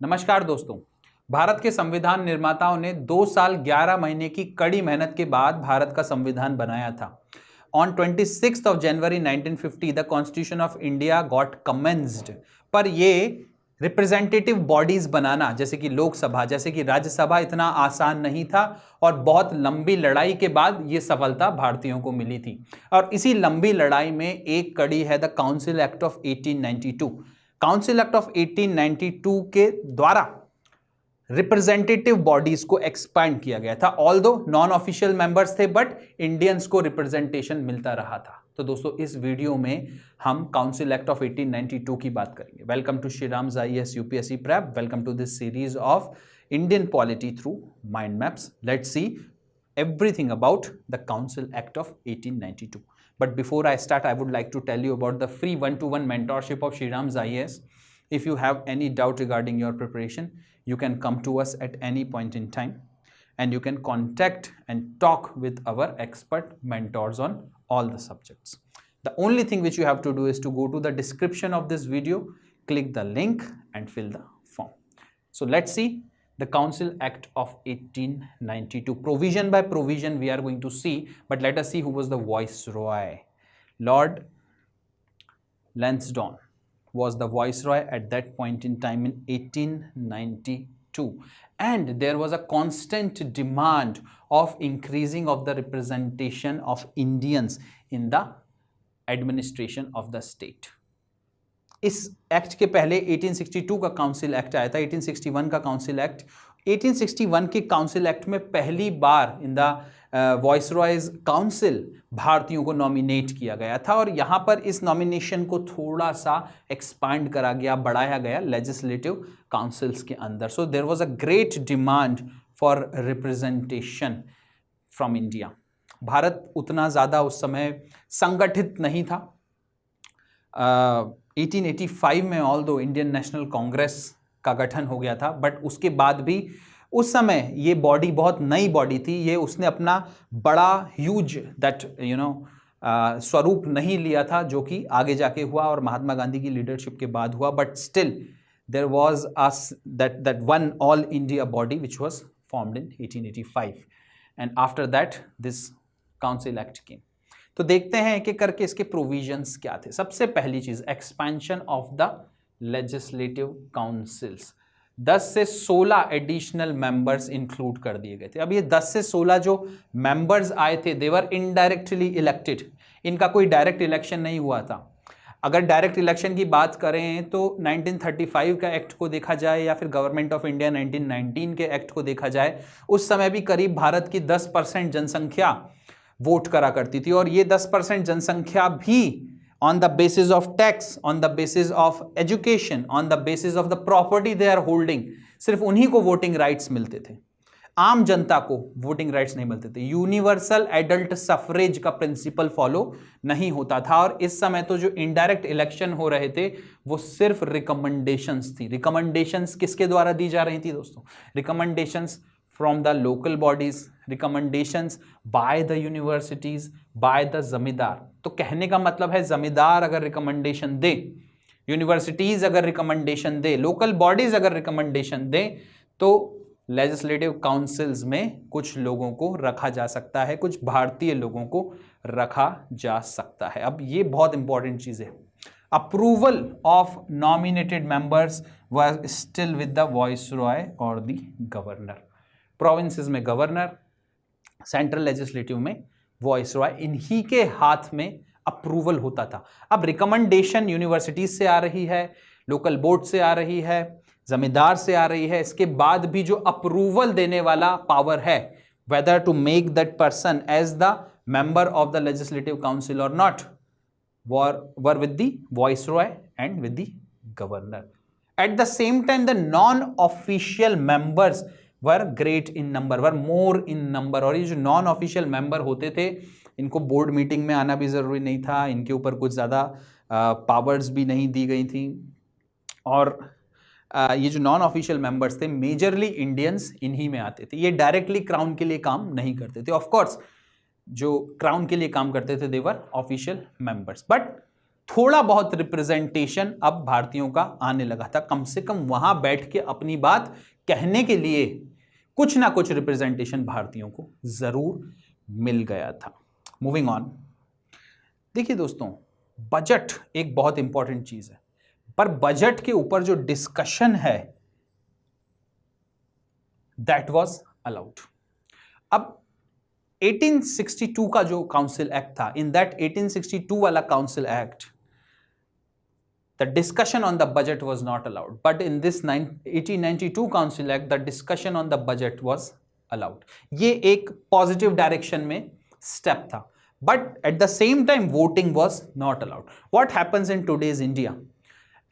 नमस्कार दोस्तों। भारत के संविधान निर्माताओं ने 2 साल 11 महीने की कड़ी मेहनत के बाद भारत का संविधान बनाया था। On 26th of January 1950 the constitution of India got commenced. पर ये रिप्रेजेंटेटिव बॉडीज बनाना जैसे कि लोकसभा, जैसे कि राज्यसभा इतना आसान नहीं था और बहुत लंबी लड़ाई के बाद ये सफलता भारतीयों को मिली थी। और इसी लंबी लड़ाई में एक कड़ी है the council act of 1892। Council act of 1892 के द्वारा रिप्रेजेंटेटिव बॉडीज को एक्सपैंड किया गया था। ऑल्दो नॉन ऑफिशियल मेंबर्स थे बट इंडियंस को रिप्रेजेंटेशन मिलता रहा था। तो दोस्तों इस वीडियो में हम काउंसिल एक्ट ऑफ 1892 की बात करेंगे। Welcome to Shriram IAS UPSC prep. Welcome to this series of Indian polity through mind maps. Let's see everything about the Council Act of 1892. But before I start, I would like to tell you about the free one-to-one mentorship of Shriram's IAS. If you have any doubt regarding your preparation, you can come to us at any point in time and you can contact and talk with our expert mentors on all the subjects. The only thing which you have to do is to go to the description of this video, click the link and fill the form. So let's see the Council Act of 1892. Provision by provision we are going to see, but let us see who was the Viceroy. Lord Lansdowne was the Viceroy at that point in time in 1892. And there was a constant demand of increasing of the representation of Indians in the administration of the state. इस act के पहले 1862 का council act आया था, 1861 का council act. 1861 के council act में पहली बार इन द वॉइसरॉयज काउंसिल भारतीयों को नॉमिनेट किया गया था और यहाँ पर इस नॉमिनेशन को थोड़ा सा एक्सपांड करा गया, बढ़ाया गया लेजिस्लेटिव काउंसिल्स के अंदर। So there was a great demand for representation from India. Bharat उतना ज़्यादा उस समय संगठित नहीं था। 1885 में ऑल्दो इंडियन नेशनल कांग्रेस का गठन हो गया था, बट उसके बाद भी उस समय ये बॉडी बहुत नई बॉडी थी। ये उसने अपना बड़ा ह्यूज दैट स्वरूप नहीं लिया था जो कि आगे जाके हुआ और महात्मा गांधी की लीडरशिप के बाद हुआ। But still there was that one all India body which was formed in 1885 and after that this council act came. तो देखते हैं एक एक करके इसके प्रोविजंस क्या थे। सबसे पहली चीज expansion of the legislative councils. 10 से 16 एडिशनल मेंबर्स इंक्लूड कर दिए गए थे। अब ये 10 से 16 जो मेंबर्स आए थे देवर इनडायरेक्टली इलेक्टेड। इनका कोई डायरेक्ट इलेक्शन नहीं हुआ था। अगर डायरेक्ट इलेक्शन की बात करें तो 1935 का एक्ट को देखा जाए या फिर गवर्नमेंट ऑफ इंडिया 1919 के एक्ट को देखा जाए, उस समय भी करीब भारत की 10% जनसंख्या वोट करा करती थी और ये 10% जनसंख्या भी on the basis of tax, on the basis of education, on the basis of the property they are holding, सिर्फ उन्हीं को वोटिंग राइट्स मिलते थे। आम जनता को वोटिंग राइट्स नहीं मिलते थे। यूनिवर्सल एडल्ट सफरेज का प्रिंसिपल फॉलो नहीं होता था और इस समय तो जो इनडायरेक्ट इलेक्शन हो रहे थे वो सिर्फ रिकमेंडेशंस थी। रिकमेंडेशंस किसके द्वारा दी जा रही थी दोस्तों? Recommendations from the local bodies, recommendations by the universities, by the जमींदार। तो कहने का मतलब है जमींदार अगर रिकमेंडेशन दे, यूनिवर्सिटीज अगर रिकमेंडेशन दे, लोकल बॉडीज अगर रिकमेंडेशन दे, तो लेजिस्लेटिव काउंसिल्स में कुछ लोगों को रखा जा सकता है, कुछ भारतीय लोगों को रखा जा सकता है। अब ये बहुत इंपॉर्टेंट चीज है। Approval of nominated members were still with the viceroy और द गवर्नर। प्रोविंसेस में गवर्नर, सेंट्रल लेजिस्लेटिव में वॉइसरॉय, इन्हीं के हाथ में अप्रूवल होता था। अब रिकमेंडेशन यूनिवर्सिटीज से आ रही है, लोकल बोर्ड से आ रही है, जमींदार से आ रही है, इसके बाद भी जो अप्रूवल देने वाला पावर है, whether to make that person as the member of the legislative council और not, were with the viceroy and with the governor. At the same time the non official members were great in number, were more in number. और ये जो non official member होते थे इनको board meeting में आना भी ज़रूरी नहीं था, इनके ऊपर कुछ ज़्यादा पावर्स भी नहीं दी गई थी। और ये जो नॉन ऑफिशियल मेंबर्स थे मेजरली इंडियंस इन्हीं में आते थे। ये डायरेक्टली क्राउन के लिए काम नहीं करते थे। ऑफ कोर्स जो क्राउन के लिए काम करते थे देवर ऑफिशियल मेंबर्स, बट थोड़ा बहुत रिप्रेजेंटेशन अब भारतीयों का आने लगा था, कम से कम वहां बैठ के अपनी बात कहने के लिए कुछ ना कुछ रिप्रेजेंटेशन भारतीयों को जरूर मिल गया था। मूविंग ऑन, देखिए दोस्तों, बजट एक बहुत इंपॉर्टेंट चीज है, पर बजट के ऊपर जो डिस्कशन है दैट वाज अलाउड। अब 1862 का जो काउंसिल एक्ट था, इन दैट 1862 वाला council act, the discussion on the budget was not allowed, but in this 1892 council act the discussion on the budget was allowed. ये एक पॉजिटिव डायरेक्शन में step था, but at the same time voting was not allowed. What happens in today's India?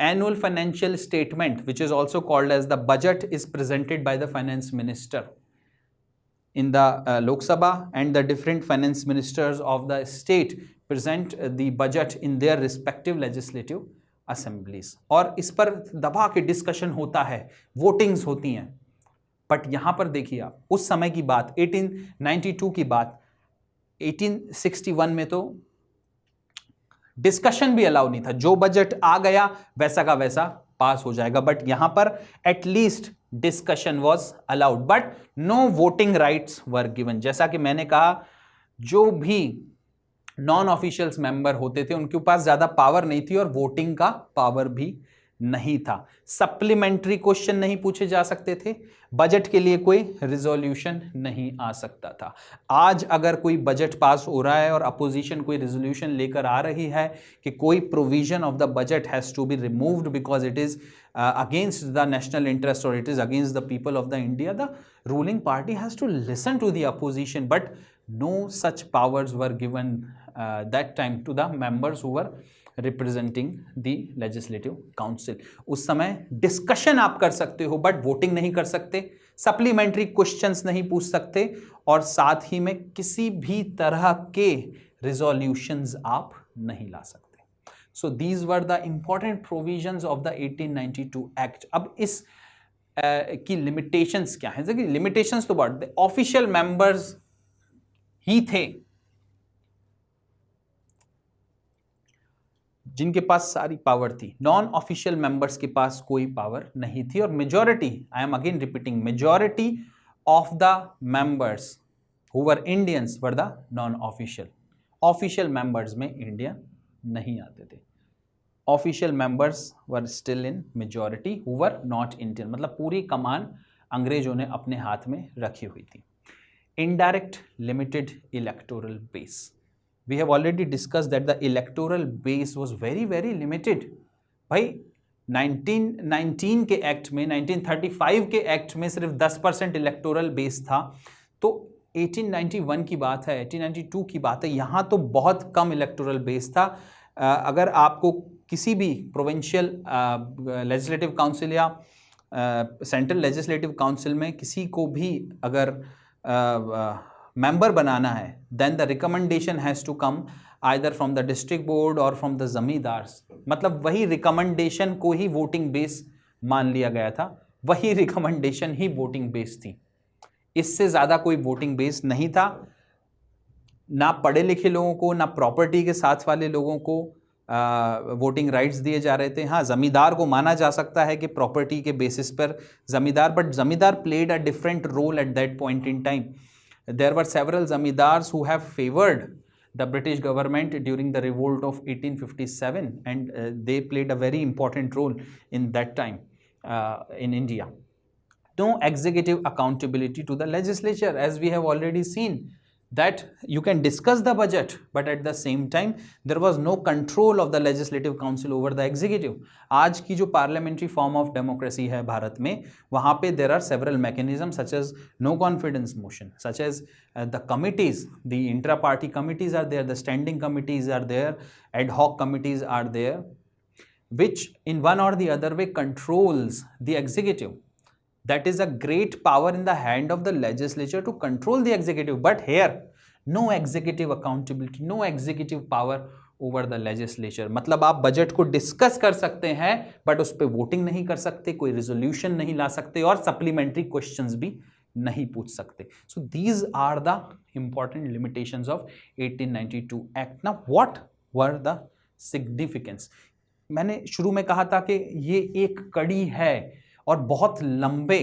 Annual financial statement, which is also called as the budget, is presented by the finance minister in the Lok Sabha, and the different finance ministers of the state present the budget in their respective legislative assemblies, और इस पर दबा के discussion होता है, votings होती हैं। But यहां पर देखिए आप, उस समय की बात 1892 की बात, 1861 में तो डिस्कशन भी अलाउ नहीं था, जो बजट आ गया वैसा का वैसा पास हो जाएगा, बट यहां पर at least discussion was allowed, but no voting rights were given. जैसा कि मैंने कहा, जो भी नॉन ऑफिशियल्स मेंबर होते थे उनके पास ज्यादा पावर नहीं थी और वोटिंग का पावर भी नहीं था। सप्लीमेंट्री क्वेश्चन नहीं पूछे जा सकते थे, बजट के लिए कोई रिजोल्यूशन नहीं आ सकता था। आज अगर कोई बजट पास हो रहा है और अपोजिशन कोई रिजोल्यूशन लेकर आ रही है कि कोई provision of the budget has to be removed because it is against the national interest or it is against the people of the India, the ruling party has to listen to the opposition, but no such powers were given that time to the members who were representing the legislative council. उस समय discussion आप कर सकते हो but voting नहीं कर सकते, supplementary questions नहीं पूछ सकते, और साथ ही में किसी भी तरह के रिजोल्यूशंस आप नहीं ला सकते। So these were the important provisions of the 1892 Act. अब इस की limitations क्या है? देखिए limitations तो बढ़ते, ऑफिशियल मेंबर्स ही थे जिनके पास सारी पावर थी, नॉन ऑफिशियल मेंबर्स के पास कोई पावर नहीं थी, और majority, I am again repeating, majority of the members who were Indians were the non official. Official members में इंडियन नहीं आते थे, official members were still in majority who were not Indian, मतलब पूरी कमान अंग्रेजों ने अपने हाथ में रखी हुई थी। Indirect limited electoral base, we have already discussed that the electoral base was very very limited. भाई 1919 के एक्ट में, 1935 के एक्ट में सिर्फ 10% इलेक्टोरल बेस था, तो 1891 की बात है, 1892 की बात है, यहाँ तो बहुत कम इलेक्टोरल बेस था। अगर आपको किसी भी प्रोविंशियल लेजिस्लेटिव काउंसिल या सेंट्रल लेजिस्लेटिव काउंसिल में किसी को भी अगर मेंबर बनाना है, then the recommendation has to come either from the district board और फ्रॉम द जमींदार्स, मतलब वही रिकमेंडेशन को ही वोटिंग बेस मान लिया गया था, वही रिकमेंडेशन ही वोटिंग बेस थी, इससे ज़्यादा कोई वोटिंग बेस नहीं था। ना पढ़े लिखे लोगों को, ना प्रॉपर्टी के साथ वाले लोगों को वोटिंग राइट्स दिए जा रहे थे। हाँ, ज़मींदार को माना जा सकता है कि प्रॉपर्टी के बेसिस पर zamindar, but zamindar played a different role at that point in time. There were several zamindars who have favoured the British government during the revolt of 1857 and they played a very important role in that time in India. No executive accountability to the legislature, as we have already seen that you can discuss the budget, but at the same time there was no control of the legislative council over the executive. आज की जो parliamentary form of democracy है भारत में, वहाँ पे there are several mechanisms such as no confidence motion, such as the committees, the intra-party committees are there, the standing committees are there, ad hoc committees are there, which in one or the other way controls the executive. That is a great power in the hand of the legislature to control the executive, but here no executive accountability, no executive power over the legislature. मतलब आप budget को discuss कर सकते हैं but उस पर voting नहीं कर सकते, कोई रिजोल्यूशन नहीं ला सकते और सप्लीमेंट्री क्वेश्चंस भी नहीं पूछ सकते. So these are the important limitations of 1892 Act. Now what were the significance. मैंने शुरू में कहा था कि ये एक कड़ी है और बहुत लंबे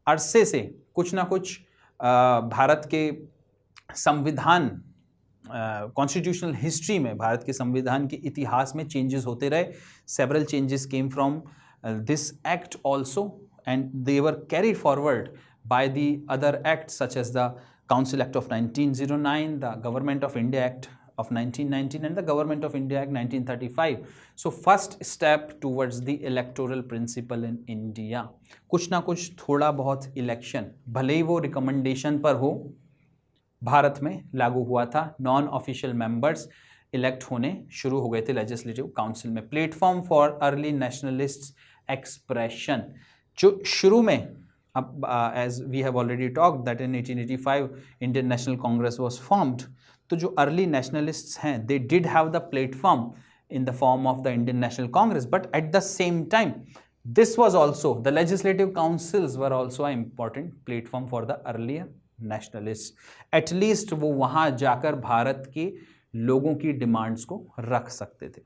अरसे से कुछ ना कुछ भारत के संविधान, कॉन्स्टिट्यूशनल हिस्ट्री में, भारत के संविधान के इतिहास में चेंजेस होते रहे. Several changes came from this act also and they were carried forward by the other acts such as the Council Act of 1909, the Government of India Act of 1919 and the Government of India Act 1935. So first step towards the electoral principle in India. कुछ ना कुछ थोड़ा बहुत election, भले ही वो recommendation पर हो, भारत में लागू हुआ था. नॉन ऑफिशियल मेंबर्स इलेक्ट होने शुरू हो गए थे लेजिस्लेटिव काउंसिल में. Platform for early nationalist expression, जो शुरू में, as we have already talked that in 1885 Indian National Congress was formed, तो जो early nationalists हैं they did have the platform in the form of the Indian National Congress, but at the same time this was also, the legislative councils were also an important platform for the earlier nationalists. At least वो वहाँ जाकर भारत के लोगों की demands को रख सकते थे.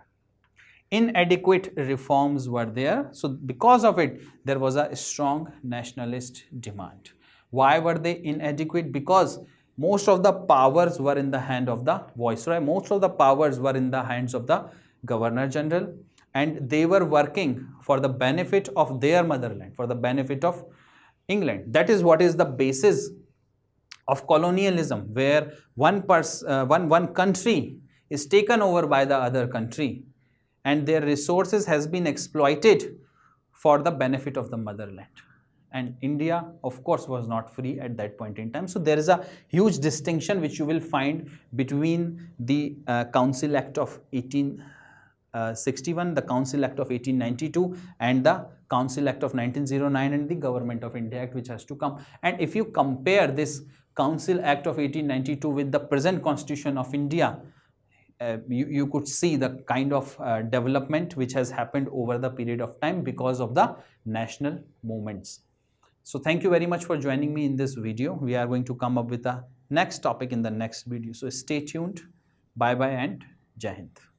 Inadequate reforms were there, so because of it there was a strong nationalist demand. Why were they inadequate? Because most of the powers were in the hand of the viceroy, most of the powers were in the hands of the governor general, and they were working for the benefit of their motherland, for the benefit of England. That is what is the basis of colonialism, where one country is taken over by the other country and their resources has been exploited for the benefit of the motherland. And India, of course, was not free at that point in time. So there is a huge distinction which you will find between the Council Act of 1861, the Council Act of 1892, and the Council Act of 1909 and the Government of India Act which has to come. And if you compare this Council Act of 1892 with the present Constitution of India, you could see the kind of development which has happened over the period of time because of the national movements. So thank you very much for joining me in this video. We are going to come up with a next topic in the next video. So stay tuned. Bye bye and Jai Hind.